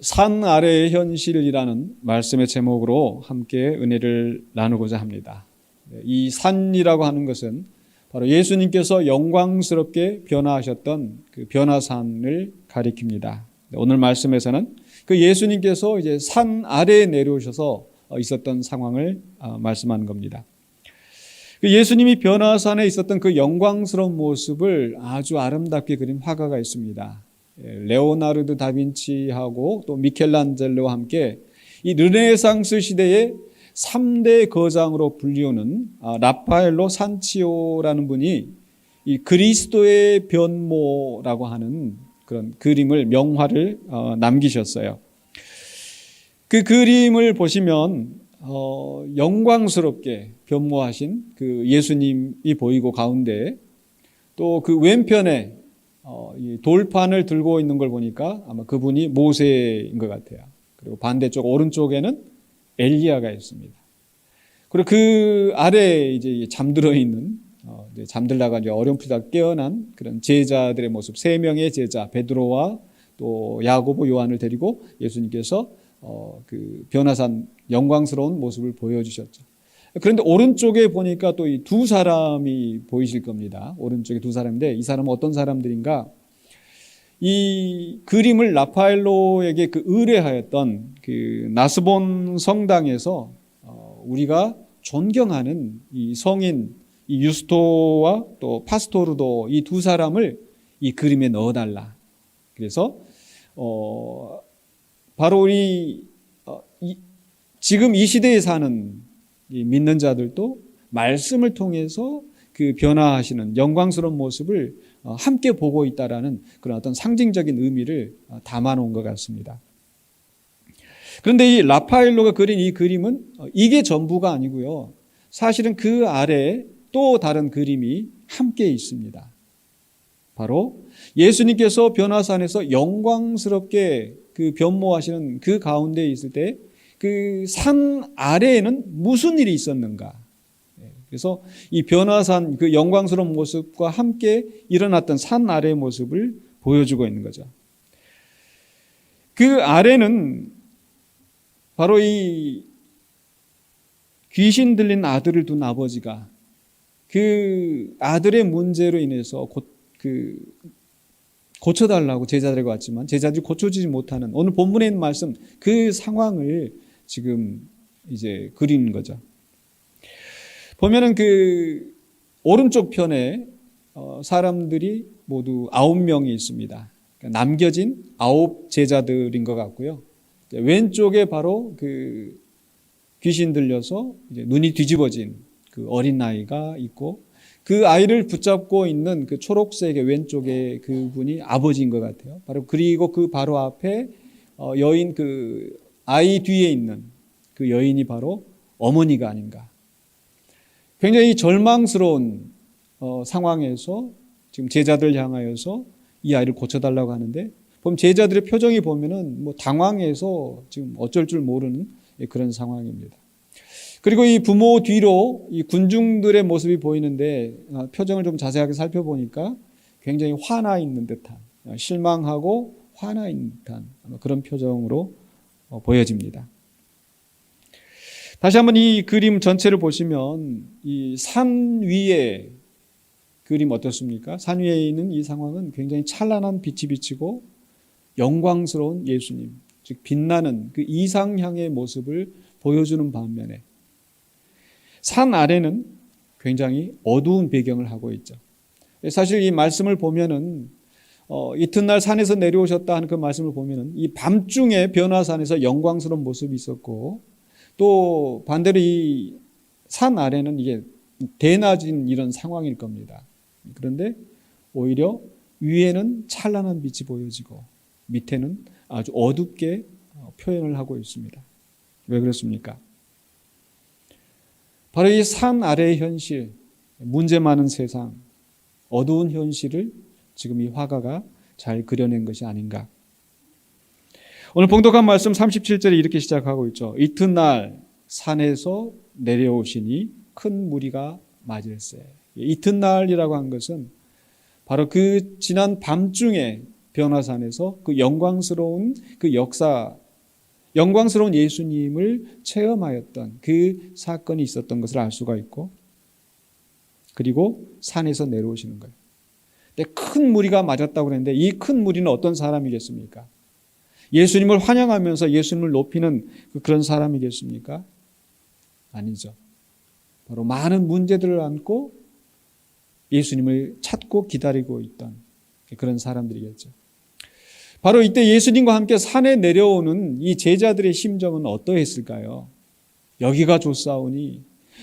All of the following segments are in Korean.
산 아래의 현실이라는 말씀의 제목으로 함께 은혜를 나누고자 합니다. 이 산이라고 하는 것은 바로 예수님께서 영광스럽게 변화하셨던 그 변화산을 가리킵니다. 오늘 말씀에서는 그 예수님께서 이제 산 아래에 내려오셔서 있었던 상황을 말씀하는 겁니다. 그 예수님이 변화산에 있었던 그 영광스러운 모습을 아주 아름답게 그린 화가가 있습니다. 레오나르도 다빈치하고 또 미켈란젤로와 함께 이 르네상스 시대의 3대 거장으로 불리우는 라파엘로 산치오라는 분이 이 그리스도의 변모라고 하는 그런 그림을 명화를 남기셨어요. 그 그림을 보시면 영광스럽게 변모하신 그 예수님이 보이고 가운데 또 그 왼편에 이 돌판을 들고 있는 걸 보니까 아마 그분이 모세인 것 같아요. 그리고 반대쪽 오른쪽에는 엘리야가 있습니다. 그리고 그 아래에 이제 잠들어 있는 이제 잠들다가 이제 어렴풋이 깨어난 그런 제자들의 모습, 3명의 제자 베드로와 또 야고보, 요한을 데리고 예수님께서 그 변화산 영광스러운 모습을 보여주셨죠. 그런데 오른쪽에 보니까 또 이 2사람이 보이실 겁니다. 오른쪽에 2사람인데 이 사람은 어떤 사람들인가? 이 그림을 라파엘로에게 그 의뢰하였던 그 나스본 성당에서 우리가 존경하는 이 성인 이 유스토와 또 파스토르도 이 2사람을 이 그림에 넣어달라. 그래서 바로 지금 이 시대에 사는 이 믿는 자들도 말씀을 통해서 그 변화하시는 영광스러운 모습을 함께 보고 있다라는 그런 어떤 상징적인 의미를 담아놓은 것 같습니다. 그런데 이 라파엘로가 그린 이 그림은 이게 전부가 아니고요. 사실은 그 아래에 또 다른 그림이 함께 있습니다. 바로 예수님께서 변화산에서 영광스럽게 그 변모하시는 그 가운데 있을 때 그 산 아래에는 무슨 일이 있었는가? 그래서 이 변화산 그 영광스러운 모습과 함께 일어났던 산 아래의 모습을 보여주고 있는 거죠. 그 아래는 바로 이 귀신 들린 아들을 둔 아버지가 그 아들의 문제로 인해서 고쳐달라고 제자들에게 왔지만 제자들이 고쳐지지 못하는 오늘 본문에 있는 말씀 그 상황을 지금 이제 그리는 거죠. 보면은 그 오른쪽 편에 사람들이 모두 9명이 있습니다. 그러니까 남겨진 9 제자들인 것 같고요. 왼쪽에 바로 그 귀신 들려서 이제 눈이 뒤집어진 그 어린 아이가 있고 그 아이를 붙잡고 있는 그 초록색의 왼쪽에 그분이 아버지인 것 같아요. 그리고 그 바로 앞에 여인 그 아이 뒤에 있는 그 여인이 바로 어머니가 아닌가. 굉장히 절망스러운 상황에서 지금 제자들 향하여서 이 아이를 고쳐달라고 하는데 보면 제자들의 표정이 보면은 뭐 당황해서 지금 어쩔 줄 모르는 그런 상황입니다. 그리고 이 부모 뒤로 이 군중들의 모습이 보이는데 표정을 좀 자세하게 살펴보니까 굉장히 화나 있는 듯한 실망하고 화나 있는 듯한 그런 표정으로 보여집니다. 다시 한번 이 그림 전체를 보시면 이 산 위에 그림 어떻습니까? 산 위에 있는 이 상황은 굉장히 찬란한 빛이 비치고 영광스러운 예수님, 즉 빛나는 그 이상향의 모습을 보여주는 반면에 산 아래는 굉장히 어두운 배경을 하고 있죠. 사실 이 말씀을 보면은 이튿날 산에서 내려오셨다 하는 그 말씀을 보면은 이 밤중에 변화산에서 영광스러운 모습이 있었고 또 반대로 이 산 아래는 이게 대낮인 이런 상황일 겁니다. 그런데 오히려 위에는 찬란한 빛이 보여지고 밑에는 아주 어둡게 표현을 하고 있습니다. 왜 그렇습니까? 바로 이 산 아래의 현실, 문제 많은 세상, 어두운 현실을 지금 이 화가가 잘 그려낸 것이 아닌가. 오늘 봉독한 말씀 37절에 이렇게 시작하고 있죠. 이튿날 산에서 내려오시니 큰 무리가 맞을세. 이튿날이라고 한 것은 바로 그 지난 밤중에 변화산에서 그 영광스러운 그 역사, 영광스러운 예수님을 체험하였던 그 사건이 있었던 것을 알 수가 있고, 그리고 산에서 내려오시는 거예요. 근데 큰 무리가 맞았다고 그랬는데 이 큰 무리는 어떤 사람이겠습니까? 예수님을 환영하면서 예수님을 높이는 그런 사람이겠습니까? 아니죠. 바로 많은 문제들을 안고 예수님을 찾고 기다리고 있던 그런 사람들이겠죠. 바로 이때 예수님과 함께 산에 내려오는 이 제자들의 심정은 어떠했을까요? 여기가 좋사오니,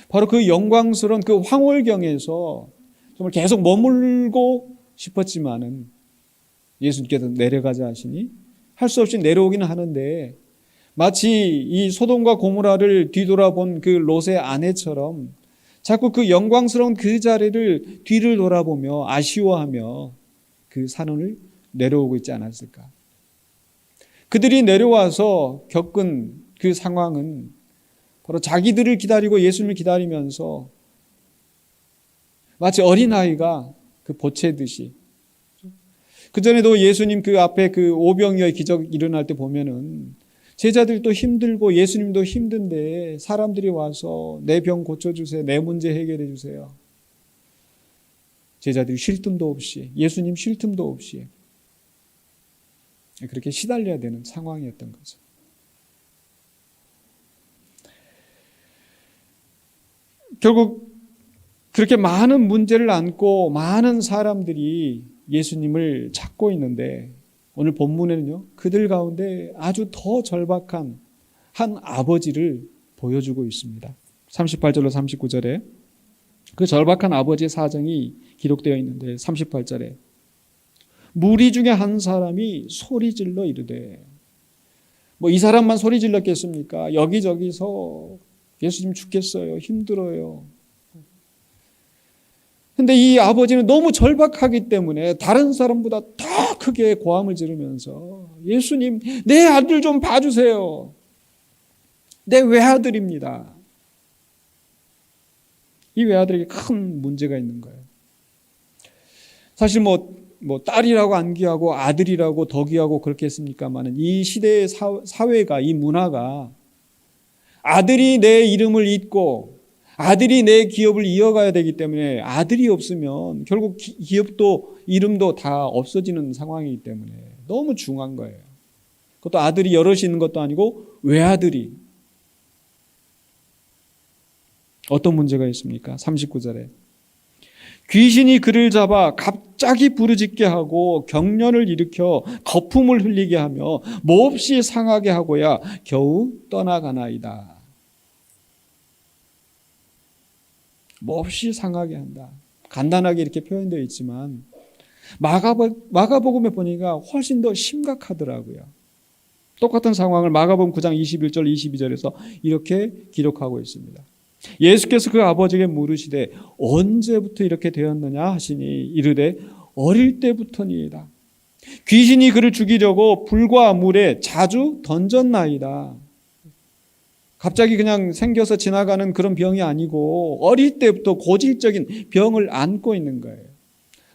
바로 그 영광스러운 그 황홀경에서 정말 계속 머물고 싶었지만은 예수님께서 내려가자 하시니 할 수 없이 내려오기는 하는데, 마치 이 소돔과 고모라를 뒤돌아본 그 롯의 아내처럼 자꾸 그 영광스러운 그 자리를 뒤를 돌아보며 아쉬워하며 그 산을 내려오고 있지 않았을까. 그들이 내려와서 겪은 그 상황은 바로 자기들을 기다리고 예수님을 기다리면서 마치 어린아이가 그 보채듯이, 그전에도 예수님 그 앞에 그 오병이어의 기적 일어날 때 보면은 제자들도 힘들고 예수님도 힘든데 사람들이 와서 내 병 고쳐주세요, 내 문제 해결해 주세요. 제자들이 쉴 틈도 없이, 예수님 쉴 틈도 없이 그렇게 시달려야 되는 상황이었던 거죠. 결국 그렇게 많은 문제를 안고 많은 사람들이 예수님을 찾고 있는데, 오늘 본문에는요, 그들 가운데 아주 더 절박한 한 아버지를 보여주고 있습니다. 38절로 39절에 그 절박한 아버지의 사정이 기록되어 있는데, 38절에 무리 중에 한 사람이 소리질러 이르되, 뭐 이 사람만 소리 질렀겠습니까? 여기저기서 예수님 죽겠어요, 힘들어요. 근데 이 아버지는 너무 절박하기 때문에 다른 사람보다 더 크게 고함을 지르면서, 예수님, 내 아들 좀 봐주세요. 내 외아들입니다. 이 외아들에게 큰 문제가 있는 거예요. 사실 뭐 딸이라고 안 귀하고 아들이라고 더 귀하고 그렇게 했습니까만은, 이 시대의 사회가, 이 문화가 아들이 내 이름을 잇고 아들이 내 기업을 이어가야 되기 때문에, 아들이 없으면 결국 기업도 이름도 다 없어지는 상황이기 때문에 너무 중요한 거예요. 그것도 아들이 여럿이 있는 것도 아니고 외아들이. 어떤 문제가 있습니까? 39절에 귀신이 그를 잡아 갑자기 부르짖게 하고 경련을 일으켜 거품을 흘리게 하며 몹시 상하게 하고야 겨우 떠나가나이다. 몹시 상하게 한다. 간단하게 이렇게 표현되어 있지만 마가복음에 보니까 훨씬 더 심각하더라고요. 똑같은 상황을 마가복음 9장 21절 22절에서 이렇게 기록하고 있습니다. 예수께서 그 아버지에게 물으시되 언제부터 이렇게 되었느냐 하시니 이르되 어릴 때부터니이다. 귀신이 그를 죽이려고 불과 물에 자주 던졌나이다. 갑자기 그냥 생겨서 지나가는 그런 병이 아니고 어릴 때부터 고질적인 병을 안고 있는 거예요.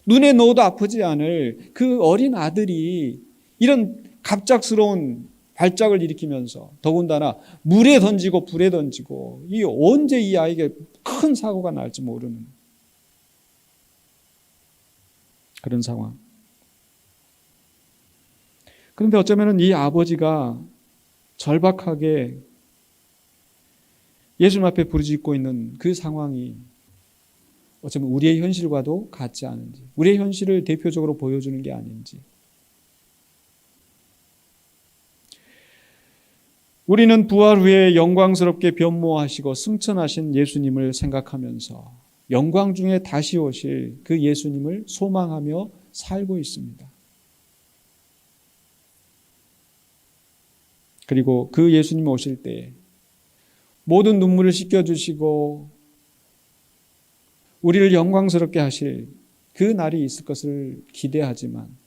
눈에 넣어도 아프지 않을 그 어린 아들이 이런 갑작스러운 발작을 일으키면서, 더군다나 물에 던지고 불에 던지고, 이 언제 이 아이에게 큰 사고가 날지 모르는 그런 상황. 그런데 어쩌면 이 아버지가 절박하게 예수님 앞에 부르짖고 있는 그 상황이 어쩌면 우리의 현실과도 같지 않은지, 우리의 현실을 대표적으로 보여주는 게 아닌지. 우리는 부활 후에 영광스럽게 변모하시고 승천하신 예수님을 생각하면서 영광 중에 다시 오실 그 예수님을 소망하며 살고 있습니다. 그리고 그 예수님이 오실 때 모든 눈물을 씻겨주시고 우리를 영광스럽게 하실 그 날이 있을 것을 기대하지만,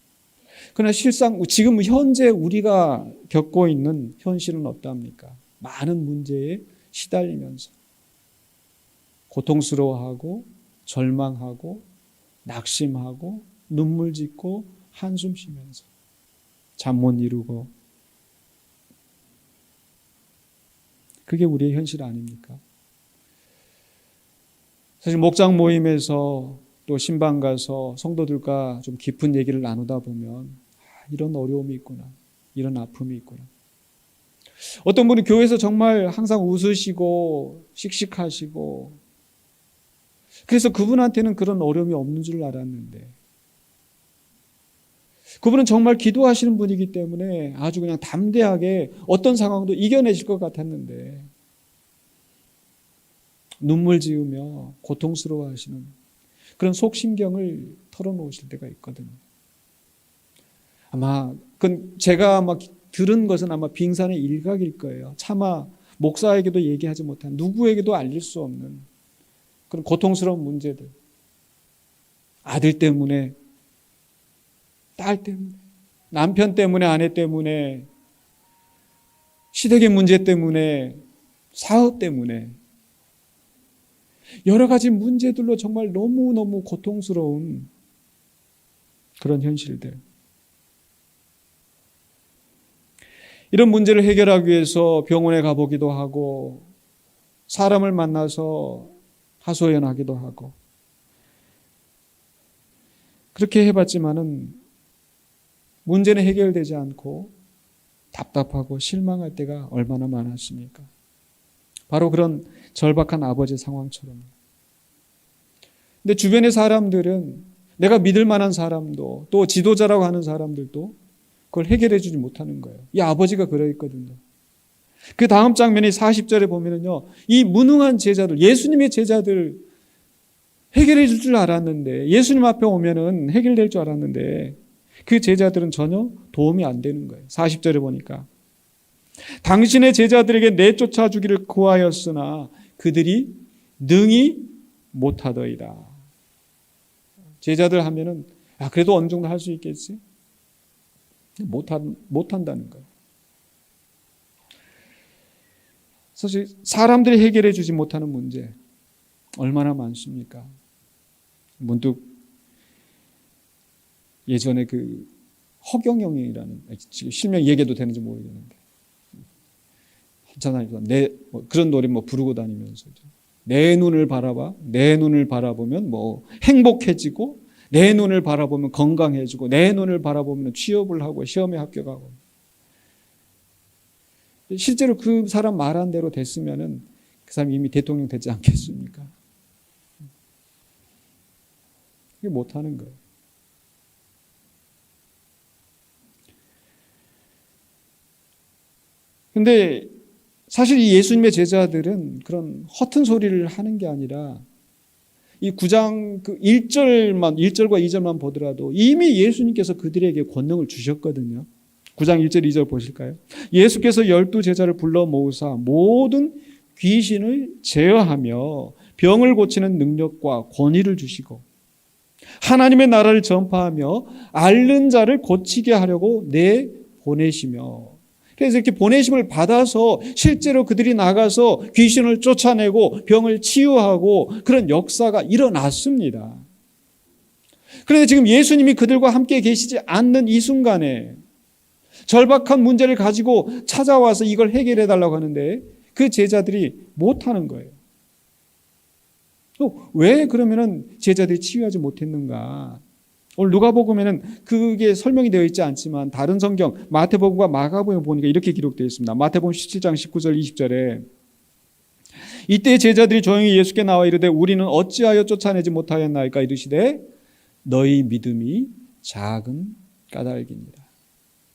그러나 실상 지금 현재 우리가 겪고 있는 현실은 어떠합니까? 많은 문제에 시달리면서 고통스러워하고 절망하고 낙심하고 눈물 짓고 한숨 쉬면서 잠 못 이루고. 그게 우리의 현실 아닙니까? 사실 목장 모임에서 또 신방 가서 성도들과 좀 깊은 얘기를 나누다 보면 이런 어려움이 있구나, 이런 아픔이 있구나. 어떤 분은 교회에서 정말 항상 웃으시고 씩씩하시고, 그래서 그분한테는 그런 어려움이 없는 줄 알았는데, 그분은 정말 기도하시는 분이기 때문에 아주 그냥 담대하게 어떤 상황도 이겨내실 것 같았는데 눈물 지으며 고통스러워하시는 그런 속심경을 털어놓으실 때가 있거든요. 아마 제가 아마 들은 것은 아마 빙산의 일각일 거예요. 차마 목사에게도 얘기하지 못한, 누구에게도 알릴 수 없는 그런 고통스러운 문제들. 아들 때문에, 딸 때문에, 남편 때문에, 아내 때문에, 시댁의 문제 때문에, 사업 때문에, 여러 가지 문제들로 정말 너무너무 고통스러운 그런 현실들. 이런 문제를 해결하기 위해서 병원에 가보기도 하고, 사람을 만나서 하소연하기도 하고, 그렇게 해봤지만은 문제는 해결되지 않고 답답하고 실망할 때가 얼마나 많았습니까? 바로 그런 절박한 아버지 상황처럼. 근데 주변의 사람들은, 내가 믿을 만한 사람도 또 지도자라고 하는 사람들도 그걸 해결해 주지 못하는 거예요. 이 아버지가 그러했거든요. 그 다음 장면이 40절에 보면요, 이 무능한 제자들, 예수님의 제자들 해결해 줄 줄 알았는데, 예수님 앞에 오면은 해결될 줄 알았는데 그 제자들은 전혀 도움이 안 되는 거예요. 40절에 보니까 당신의 제자들에게 내쫓아 주기를 구하였으나 그들이 능히 못하더이다. 제자들 하면은 그래도 어느 정도 할 수 있겠지? 못한다는 거예요. 사실 사람들이 해결해 주지 못하는 문제 얼마나 많습니까? 문득 예전에 그 허경영이라는, 지금 실명 얘기해도 되는지 모르겠는데, 한참 그런 노래 부르고 다니면서 내 눈을 바라봐, 내 눈을 바라보면 행복해지고, 내 눈을 바라보면 건강해지고, 내 눈을 바라보면 취업을 하고 시험에 합격하고. 실제로 그 사람 말한 대로 됐으면은 그 사람 이미 대통령 되지 않겠습니까? 그게 못하는 거예요. 근데 사실 이 예수님의 제자들은 그런 허튼 소리를 하는 게 아니라, 이 9장 1절과 2절만 보더라도 이미 예수님께서 그들에게 권능을 주셨거든요. 9장 1절 2절 보실까요? 예수께서 12제자를 불러 모으사 모든 귀신을 제어하며 병을 고치는 능력과 권위를 주시고 하나님의 나라를 전파하며 앓는 자를 고치게 하려고 내보내시며. 그래서 이렇게 보내심을 받아서 실제로 그들이 나가서 귀신을 쫓아내고 병을 치유하고 그런 역사가 일어났습니다. 그런데 지금 예수님이 그들과 함께 계시지 않는 이 순간에 절박한 문제를 가지고 찾아와서 이걸 해결해 달라고 하는데 그 제자들이 못하는 거예요. 또 왜 그러면은 제자들이 치유하지 못했는가? 오늘 누가복음에는 그게 설명이 되어 있지 않지만 다른 성경 마태복음과 마가복음 보니까 이렇게 기록되어 있습니다. 마태복음 17장 19절 20절에 이때 제자들이 조용히 예수께 나와 이르되 우리는 어찌하여 쫓아내지 못하였나이까 이르시되 너희 믿음이 작은 까닭이니라.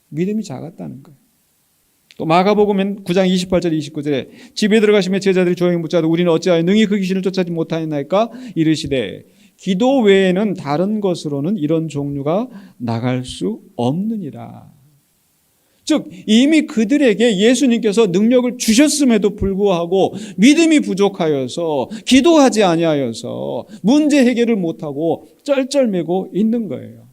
믿음이 작았다는 거예요. 또 마가복음은 9장 28절 29절에 집에 들어가시며 제자들이 조용히 묻자도 우리는 어찌하여 능히 그 귀신을 쫓아내지 못하였나이까 이르시되 기도 외에는 다른 것으로는 이런 종류가 나갈 수 없느니라. 즉 이미 그들에게 예수님께서 능력을 주셨음에도 불구하고 믿음이 부족하여서 기도하지 아니하여서 문제 해결을 못하고 쩔쩔매고 있는 거예요.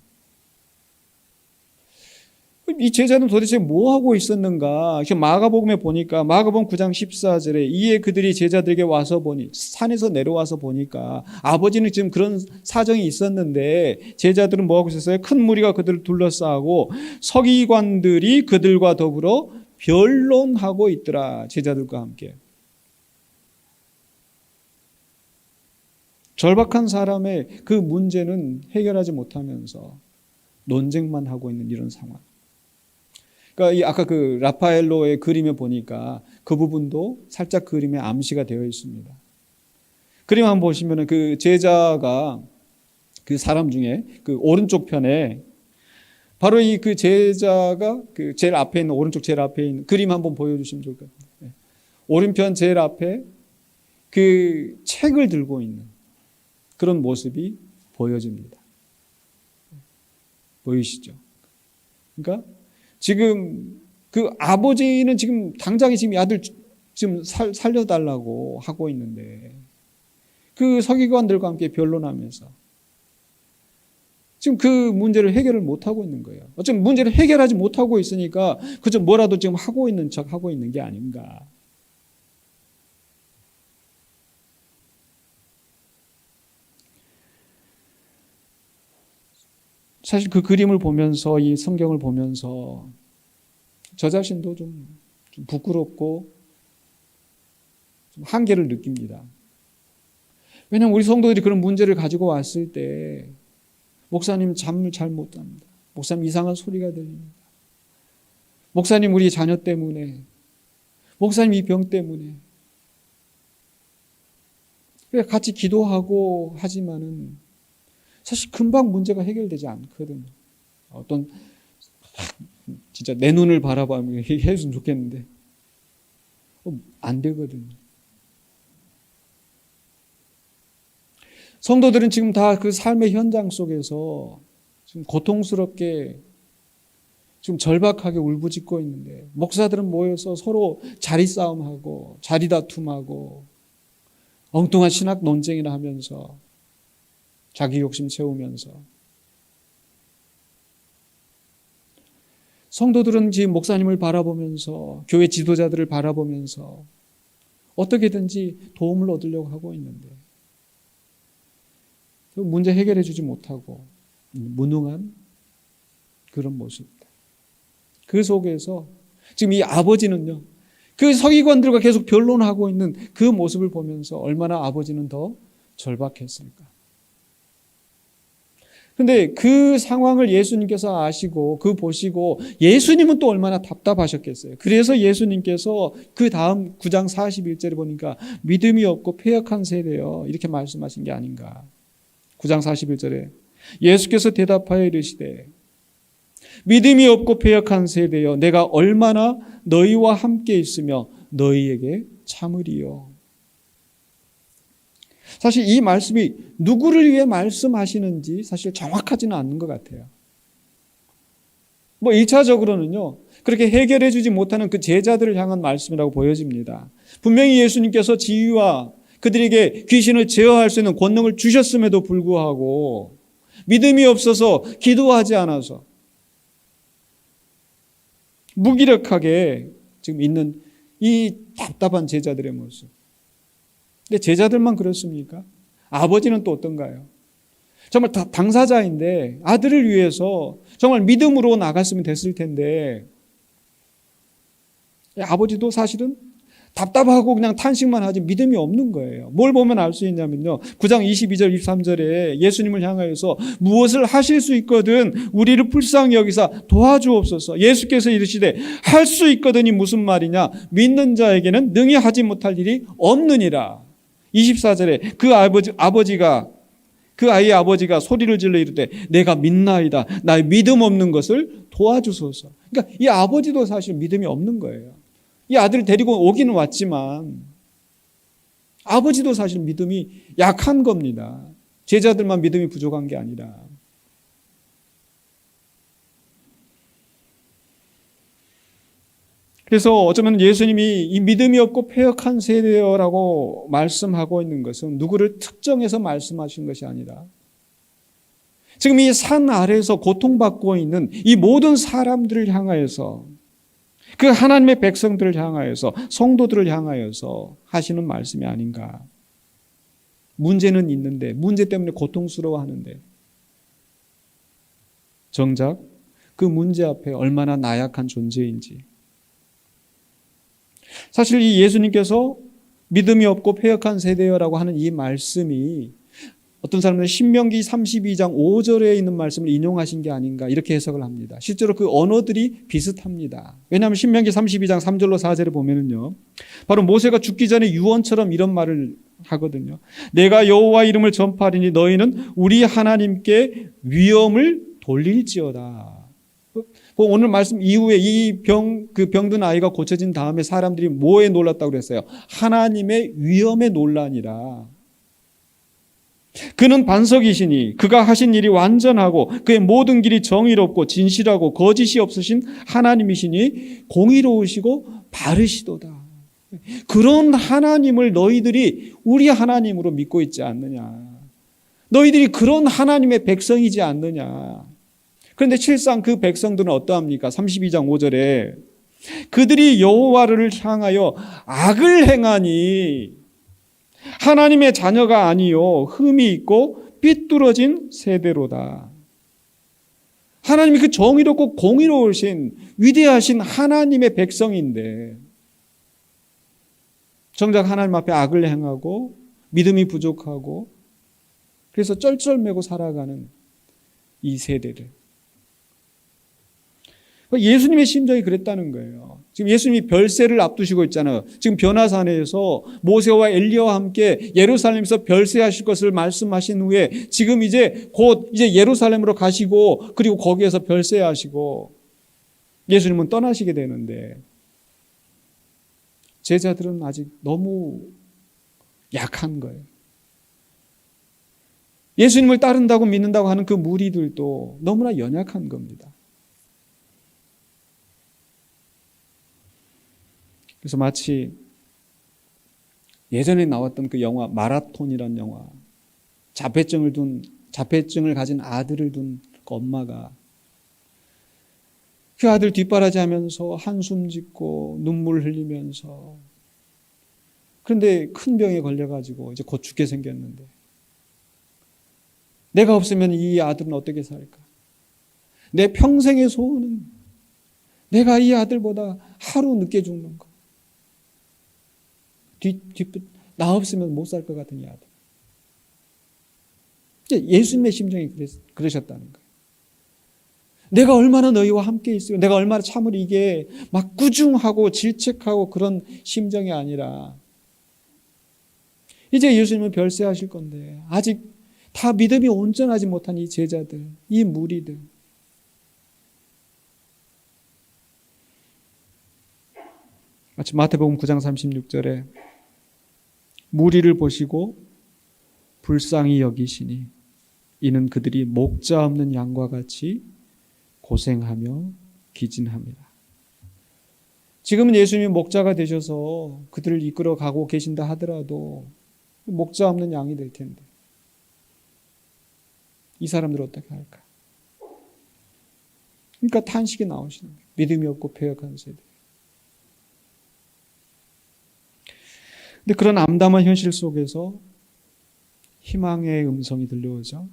이 제자는 도대체 뭐 하고 있었는가? 마가복음에 보니까 마가복음 9장 14절에 이에 그들이 제자들에게 와서 보니 산에서 내려와서 보니까 아버지는 지금 그런 사정이 있었는데 제자들은 뭐 하고 있었어요? 큰 무리가 그들을 둘러싸고 서기관들이 그들과 더불어 변론하고 있더라. 제자들과 함께. 절박한 사람의 그 문제는 해결하지 못하면서 논쟁만 하고 있는 이런 상황. 그러니까 이 아까 그 라파엘로의 그림에 보니까 그 부분도 살짝 그림에 암시가 되어 있습니다. 그림 한번 보시면은 그 제자가 그 사람 중에 그 오른쪽 편에 바로 이 그 제자가 그 제일 앞에 있는 오른쪽 제일 앞에 있는 그림 한번 보여주시면 좋을 것 같아요. 오른편 제일 앞에 그 책을 들고 있는 그런 모습이 보여집니다. 보이시죠? 그러니까 지금 그 아버지는 지금 당장에 지금 이 아들 지금 살려달라고 하고 있는데 그 서기관들과 함께 변론하면서 지금 그 문제를 해결을 못하고 있는 거예요. 어쩌면 문제를 해결하지 못하고 있으니까 그저 뭐라도 지금 하고 있는 척 하고 있는 게 아닌가. 사실 그 그림을 보면서 이 성경을 보면서 저 자신도 좀 부끄럽고 좀 한계를 느낍니다. 왜냐하면 우리 성도들이 그런 문제를 가지고 왔을 때 목사님 잠을 잘 못 잡니다. 목사님 이상한 소리가 들립니다. 목사님 우리 자녀 때문에, 목사님 이 병 때문에. 그래 같이 기도하고 하지만은 사실 금방 문제가 해결되지 않거든요. 어떤 진짜 내 눈을 바라보면 해줬으면 좋겠는데 안 되거든요. 성도들은 지금 다 그 삶의 현장 속에서 지금 고통스럽게 지금 절박하게 울부짖고 있는데 목사들은 모여서 서로 자리 싸움하고 자리 다툼하고 엉뚱한 신학 논쟁이나 하면서 자기 욕심 채우면서 성도들은 지금 목사님을 바라보면서 교회 지도자들을 바라보면서 어떻게든지 도움을 얻으려고 하고 있는데 그 문제 해결해 주지 못하고 무능한 그런 모습입니다. 그 속에서 지금 이 아버지는요, 그 서기관들과 계속 변론하고 있는 그 모습을 보면서 얼마나 아버지는 더 절박했을까. 근데 그 상황을 예수님께서 아시고 그 보시고 예수님은 또 얼마나 답답하셨겠어요. 그래서 예수님께서 그 다음 9장 41절에 보니까 믿음이 없고 패역한 세대여 이렇게 말씀하신 게 아닌가. 9장 41절에 예수께서 대답하여 이르시되 믿음이 없고 패역한 세대여 내가 얼마나 너희와 함께 있으며 너희에게 참으리요. 사실 이 말씀이 누구를 위해 말씀하시는지 사실 정확하지는 않는 것 같아요. 1차적으로는요, 그렇게 해결해 주지 못하는 그 제자들을 향한 말씀이라고 보여집니다. 분명히 예수님께서 지위와 그들에게 귀신을 제어할 수 있는 권능을 주셨음에도 불구하고 믿음이 없어서 기도하지 않아서 무기력하게 지금 있는 이 답답한 제자들의 모습. 근데 제자들만 그렇습니까? 아버지는 또 어떤가요? 정말 당사자인데 아들을 위해서 정말 믿음으로 나갔으면 됐을 텐데 아버지도 사실은 답답하고 그냥 탄식만 하지 믿음이 없는 거예요. 뭘 보면 알 수 있냐면요. 9장 22절 23절에 예수님을 향하여서 무엇을 하실 수 있거든 우리를 불쌍히 여기사 도와주옵소서. 예수께서 이르시되 할 수 있거든이 무슨 말이냐. 믿는 자에게는 능히 하지 못할 일이 없느니라. 24절에 그 아이의 아버지가 소리를 질러 이르되 내가 믿나이다. 나의 믿음 없는 것을 도와주소서. 그러니까 이 아버지도 사실 믿음이 없는 거예요. 이 아들을 데리고 오기는 왔지만 아버지도 사실 믿음이 약한 겁니다. 제자들만 믿음이 부족한 게 아니라. 그래서 어쩌면 예수님이 이 믿음이 없고 패역한 세대여라고 말씀하고 있는 것은 누구를 특정해서 말씀하신 것이 아니라 지금 이 산 아래에서 고통받고 있는 이 모든 사람들을 향하여서, 그 하나님의 백성들을 향하여서, 성도들을 향하여서 하시는 말씀이 아닌가. 문제는 있는데, 문제 때문에 고통스러워하는데, 정작 그 문제 앞에 얼마나 나약한 존재인지. 사실 이 예수님께서 믿음이 없고 패역한 세대여라고 하는 이 말씀이 어떤 사람들은 신명기 32장 5절에 있는 말씀을 인용하신 게 아닌가 이렇게 해석을 합니다. 실제로 그 언어들이 비슷합니다. 왜냐하면 신명기 32장 3절로 4절에 보면은요, 바로 모세가 죽기 전에 유언처럼 이런 말을 하거든요. 내가 여호와 이름을 전파하리니 너희는 우리 하나님께 위엄을 돌릴지어다. 오늘 말씀 이후에 그 병든 아이가 고쳐진 다음에 사람들이 뭐에 놀랐다고 그랬어요? 하나님의 위엄에 놀라니라. 그는 반석이시니 그가 하신 일이 완전하고 그의 모든 길이 정의롭고 진실하고 거짓이 없으신 하나님이시니 공의로우시고 바르시도다. 그런 하나님을 너희들이 우리 하나님으로 믿고 있지 않느냐. 너희들이 그런 하나님의 백성이지 않느냐. 그런데 실상 그 백성들은 어떠합니까? 32장 5절에 그들이 여호와를 향하여 악을 행하니 하나님의 자녀가 아니요 흠이 있고 삐뚤어진 세대로다. 하나님이 그 정의롭고 공의로우신 위대하신 하나님의 백성인데 정작 하나님 앞에 악을 행하고 믿음이 부족하고 그래서 쩔쩔매고 살아가는 이 세대들. 예수님의 심정이 그랬다는 거예요. 지금 예수님이 별세를 앞두시고 있잖아요. 지금 변화산에서 모세와 엘리야와 함께 예루살렘에서 별세하실 것을 말씀하신 후에 지금 이제 곧 이제 예루살렘으로 가시고 그리고 거기에서 별세하시고 예수님은 떠나시게 되는데 제자들은 아직 너무 약한 거예요. 예수님을 따른다고 믿는다고 하는 그 무리들도 너무나 연약한 겁니다. 그래서 마치 예전에 나왔던 그 영화 마라톤이라는 영화, 자폐증을 가진 아들을 둔 그 엄마가 그 아들 뒷바라지하면서 한숨 짓고 눈물 흘리면서 그런데 큰 병에 걸려가지고 이제 곧 죽게 생겼는데 내가 없으면 이 아들은 어떻게 살까? 내 평생의 소원은 내가 이 아들보다 하루 늦게 죽는 거. 나 없으면 못 살 것 같은 이 아들. 예수님의 심정이 그러셨다는 거예요. 내가 얼마나 너희와 함께 있으며 내가 얼마나 참을 이게 막 꾸중하고 질책하고 그런 심정이 아니라 이제 예수님은 별세하실 건데 아직 다 믿음이 온전하지 못한 이 제자들, 이 무리들. 마치 마태복음 9장 36절에 무리를 보시고 불쌍히 여기시니 이는 그들이 목자 없는 양과 같이 고생하며 기진합니다. 지금은 예수님이 목자가 되셔서 그들을 이끌어 가고 계신다 하더라도 목자 없는 양이 될 텐데 이 사람들 어떻게 할까? 그러니까 탄식이 나오시는 거예요. 믿음이 없고 패역한 세대. 근데 그런 암담한 현실 속에서 희망의 음성이 들려오죠.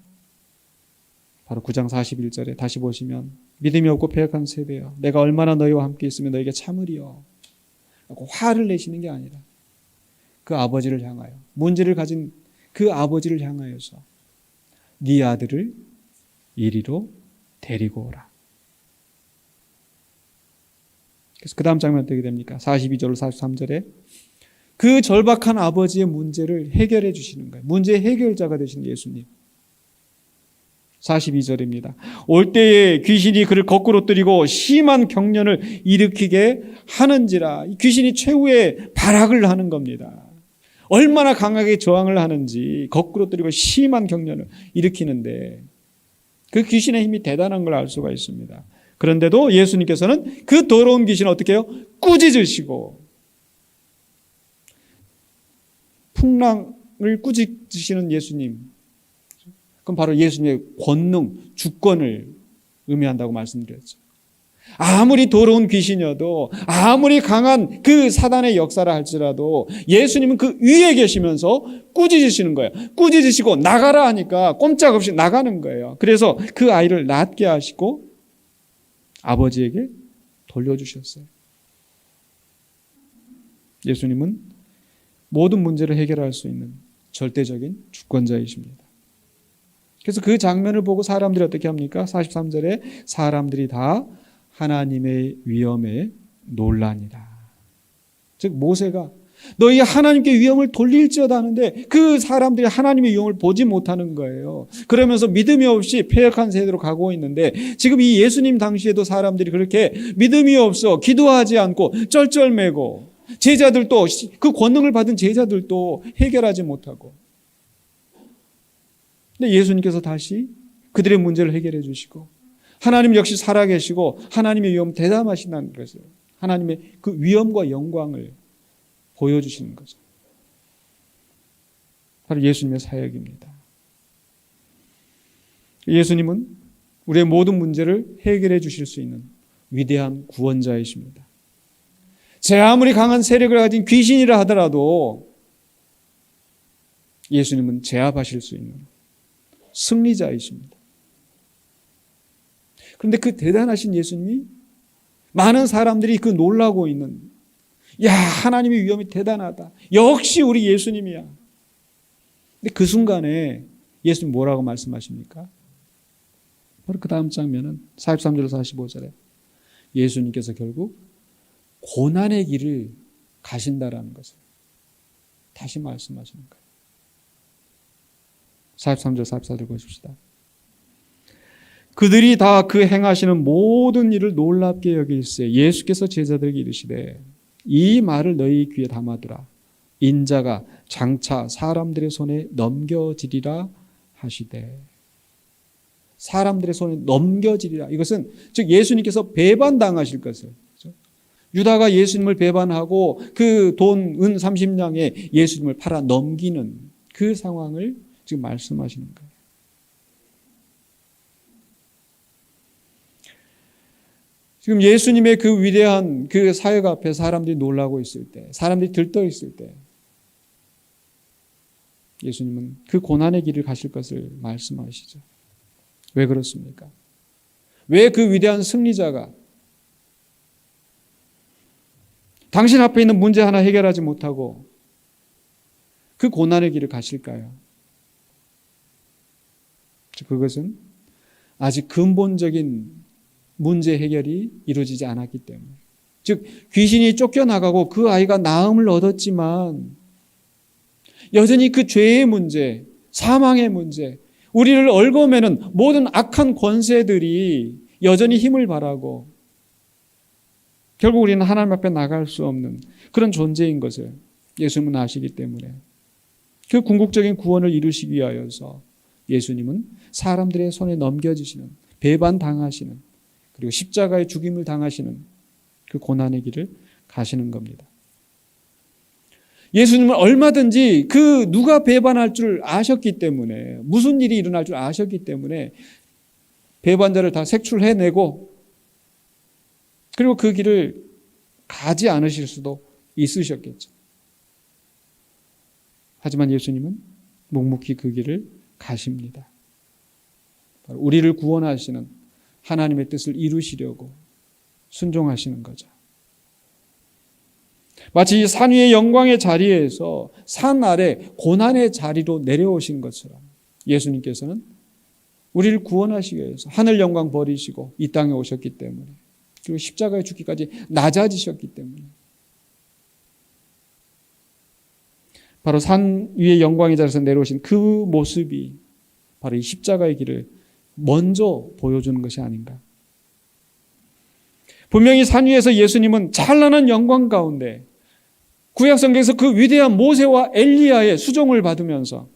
바로 9장 41절에 다시 보시면 믿음이 없고 패역한 세대여 내가 얼마나 너희와 함께 있으면 너희에게 참으리요 라고 화를 내시는 게 아니라 그 아버지를 향하여 문제를 가진 그 아버지를 향하여서 네 아들을 이리로 데리고 오라. 그래서 그 다음 장면 어떻게 됩니까? 42절 43절에 그 절박한 아버지의 문제를 해결해 주시는 거예요. 문제의 해결자가 되신 예수님. 42절입니다. 올 때에 귀신이 그를 거꾸로 뜨리고 심한 경련을 일으키게 하는지라. 귀신이 최후의 발악을 하는 겁니다. 얼마나 강하게 저항을 하는지 거꾸로 뜨리고 심한 경련을 일으키는데 그 귀신의 힘이 대단한 걸 알 수가 있습니다. 그런데도 예수님께서는 그 더러운 귀신을 어떻게 해요? 꾸짖으시고 풍랑을 꾸짖으시는 예수님. 그럼 바로 예수님의 권능, 주권을 의미한다고 말씀드렸죠. 아무리 더러운 귀신이어도 아무리 강한 그 사단의 역사를 할지라도 예수님은 그 위에 계시면서 꾸짖으시는 거예요. 꾸짖으시고 나가라 하니까 꼼짝없이 나가는 거예요. 그래서 그 아이를 낫게 하시고 아버지에게 돌려주셨어요. 예수님은 모든 문제를 해결할 수 있는 절대적인 주권자이십니다. 그래서 그 장면을 보고 사람들이 어떻게 합니까? 43절에 사람들이 다 하나님의 위엄에 놀라니라. 즉 모세가 너희 하나님께 위엄을 돌릴지어다 하는데 그 사람들이 하나님의 위엄을 보지 못하는 거예요. 그러면서 믿음이 없이 패역한 세대로 가고 있는데 지금 이 예수님 당시에도 사람들이 그렇게 믿음이 없어 기도하지 않고 쩔쩔매고 제자들도 그 권능을 받은 제자들도 해결하지 못하고 근데 예수님께서 다시 그들의 문제를 해결해 주시고 하나님 역시 살아계시고 하나님의 위엄 대담하신다는 것을 하나님의 그 위엄과 영광을 보여주시는 거죠. 바로 예수님의 사역입니다. 예수님은 우리의 모든 문제를 해결해 주실 수 있는 위대한 구원자이십니다. 제 아무리 강한 세력을 가진 귀신이라 하더라도 예수님은 제압하실 수 있는 승리자이십니다. 그런데 그 대단하신 예수님이 많은 사람들이 그 놀라고 있는 야 하나님의 위엄이 대단하다. 역시 우리 예수님이야. 근데 그 순간에 예수님 뭐라고 말씀하십니까? 바로 그 다음 장면은 43절 45절에 예수님께서 결국 고난의 길을 가신다라는 것을 다시 말씀하시는 거예요. 43절 44절 보십시다. 그들이 다 그 행하시는 모든 일을 놀랍게 여길세 예수께서 제자들에게 이르시되 이 말을 너희 귀에 담아두라. 인자가 장차 사람들의 손에 넘겨지리라 하시되 사람들의 손에 넘겨지리라. 이것은 즉 예수님께서 배반당하실 것을 유다가 예수님을 배반하고 그 돈 은 30냥에 예수님을 팔아 넘기는 그 상황을 지금 말씀하시는 거예요. 지금 예수님의 그 위대한 그 사역 앞에 사람들이 놀라고 있을 때, 사람들이 들떠 있을 때 예수님은 그 고난의 길을 가실 것을 말씀하시죠. 왜 그렇습니까? 왜 그 위대한 승리자가 당신 앞에 있는 문제 하나 해결하지 못하고 그 고난의 길을 가실까요? 그것은 아직 근본적인 문제 해결이 이루어지지 않았기 때문에 즉 귀신이 쫓겨나가고 그 아이가 나음을 얻었지만 여전히 그 죄의 문제, 사망의 문제, 우리를 얽어매는 모든 악한 권세들이 여전히 힘을 발하고 결국 우리는 하나님 앞에 나갈 수 없는 그런 존재인 것을 예수님은 아시기 때문에 그 궁극적인 구원을 이루시기 위하여서 예수님은 사람들의 손에 넘겨지시는 배반당하시는 그리고 십자가의 죽임을 당하시는 그 고난의 길을 가시는 겁니다. 예수님은 얼마든지 그 누가 배반할 줄 아셨기 때문에 무슨 일이 일어날 줄 아셨기 때문에 배반자를 다 색출해내고 그리고 그 길을 가지 않으실 수도 있으셨겠죠. 하지만 예수님은 묵묵히 그 길을 가십니다. 바로 우리를 구원하시는 하나님의 뜻을 이루시려고 순종하시는 거죠. 마치 산 위의 영광의 자리에서 산 아래 고난의 자리로 내려오신 것처럼 예수님께서는 우리를 구원하시기 위해서 하늘 영광 버리시고 이 땅에 오셨기 때문에 그리고 십자가에 죽기까지 낮아지셨기 때문에 바로 산 위의 영광의 자리에서 내려오신 그 모습이 바로 이 십자가의 길을 먼저 보여주는 것이 아닌가. 분명히 산 위에서 예수님은 찬란한 영광 가운데 구약성경에서 그 위대한 모세와 엘리야의 수종을 받으면서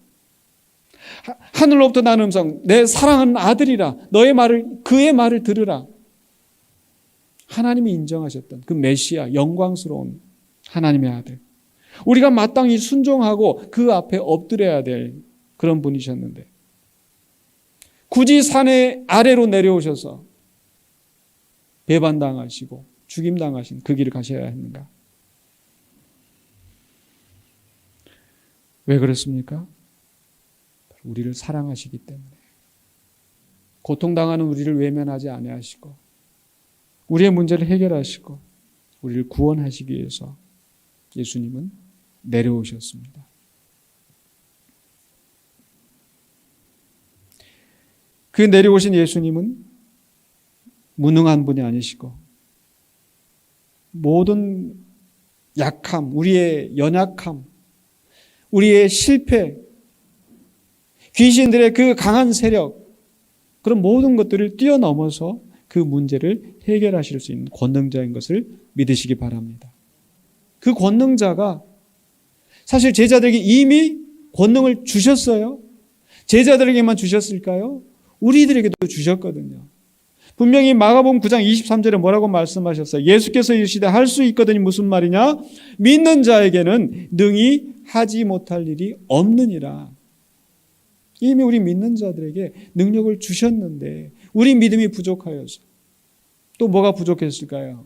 하늘로부터 나는 음성 내 사랑하는 아들이라 너의 말을 그의 말을 들으라. 하나님이 인정하셨던 그 메시아 영광스러운 하나님의 아들 우리가 마땅히 순종하고 그 앞에 엎드려야 될 그런 분이셨는데 굳이 산의 아래로 내려오셔서 배반당하시고 죽임당하신 그 길을 가셔야 했는가? 왜 그렇습니까? 우리를 사랑하시기 때문에. 고통당하는 우리를 외면하지 아니하시고 우리의 문제를 해결하시고 우리를 구원하시기 위해서 예수님은 내려오셨습니다. 그 내려오신 예수님은 무능한 분이 아니시고 모든 약함, 우리의 연약함, 우리의 실패, 귀신들의 그 강한 세력, 그런 모든 것들을 뛰어넘어서 그 문제를 해결하실 수 있는 권능자인 것을 믿으시기 바랍니다. 그 권능자가 사실 제자들에게 이미 권능을 주셨어요. 제자들에게만 주셨을까요? 우리들에게도 주셨거든요. 분명히 마가복음 9장 23절에 뭐라고 말씀하셨어요? 예수께서 이르시되 할 수 있거든이 무슨 말이냐? 믿는 자에게는 능히 하지 못할 일이 없느니라. 이미 우리 믿는 자들에게 능력을 주셨는데 우리 믿음이 부족하여서 또 뭐가 부족했을까요?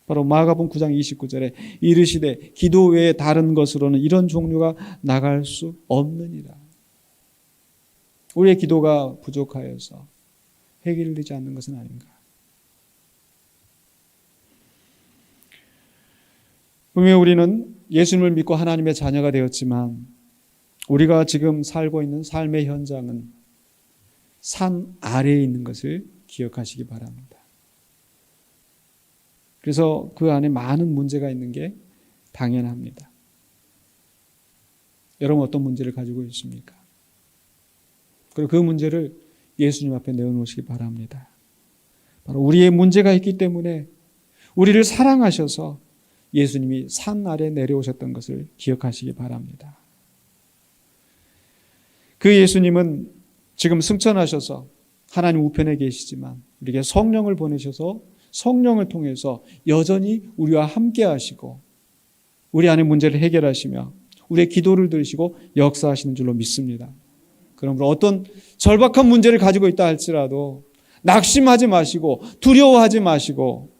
바로 마가복음 9장 29절에 이르시되 기도 외에 다른 것으로는 이런 종류가 나갈 수 없느니라. 우리의 기도가 부족하여서 해결되지 않는 것은 아닌가. 분명히 우리는 예수님을 믿고 하나님의 자녀가 되었지만 우리가 지금 살고 있는 삶의 현장은 산 아래에 있는 것을 기억하시기 바랍니다. 그래서 그 안에 많은 문제가 있는 게 당연합니다. 여러분 어떤 문제를 가지고 있습니까? 그리고 그 문제를 예수님 앞에 내어놓으시기 바랍니다. 바로 우리의 문제가 있기 때문에 우리를 사랑하셔서 예수님이 산 아래 내려오셨던 것을 기억하시기 바랍니다. 그 예수님은 지금 승천하셔서 하나님 우편에 계시지만 우리에게 성령을 보내셔서 성령을 통해서 여전히 우리와 함께 하시고 우리 안의 문제를 해결하시며 우리의 기도를 들으시고 역사하시는 줄로 믿습니다. 그러므로 어떤 절박한 문제를 가지고 있다 할지라도 낙심하지 마시고 두려워하지 마시고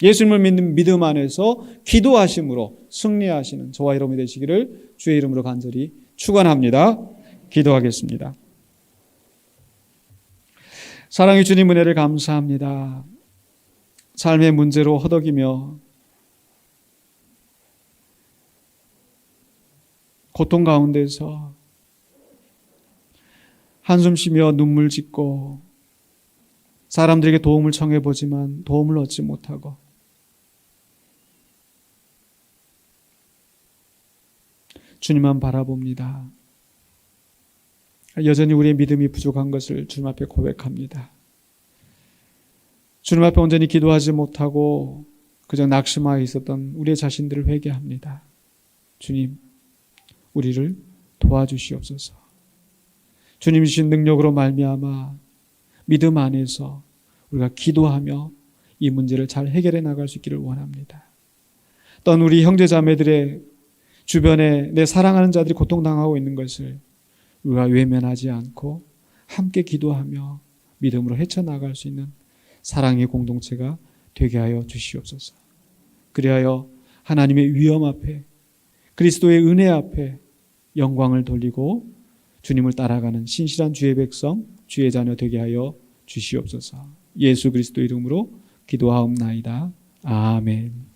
예수님을 믿는 믿음 안에서 기도하심으로 승리하시는 저와 여러분이 되시기를 주의 이름으로 간절히 축원합니다. 기도하겠습니다. 사랑의 주님 은혜를 감사합니다. 삶의 문제로 허덕이며 고통 가운데서 한숨 쉬며 눈물 짓고 사람들에게 도움을 청해보지만 도움을 얻지 못하고 주님만 바라봅니다. 여전히 우리의 믿음이 부족한 것을 주님 앞에 고백합니다. 주님 앞에 온전히 기도하지 못하고 그저 낙심하여 있었던 우리의 자신들을 회개합니다. 주님, 우리를 도와주시옵소서. 주님이 주신 능력으로 말미암아 믿음 안에서 우리가 기도하며 이 문제를 잘 해결해 나갈 수 있기를 원합니다. 또한 우리 형제 자매들의 주변에 내 사랑하는 자들이 고통당하고 있는 것을 우리가 외면하지 않고 함께 기도하며 믿음으로 헤쳐나갈 수 있는 사랑의 공동체가 되게 하여 주시옵소서. 그리하여 하나님의 위엄 앞에 그리스도의 은혜 앞에 영광을 돌리고 주님을 따라가는 신실한 주의 백성, 주의 자녀 되게 하여 주시옵소서. 예수 그리스도 이름으로 기도하옵나이다. 아멘.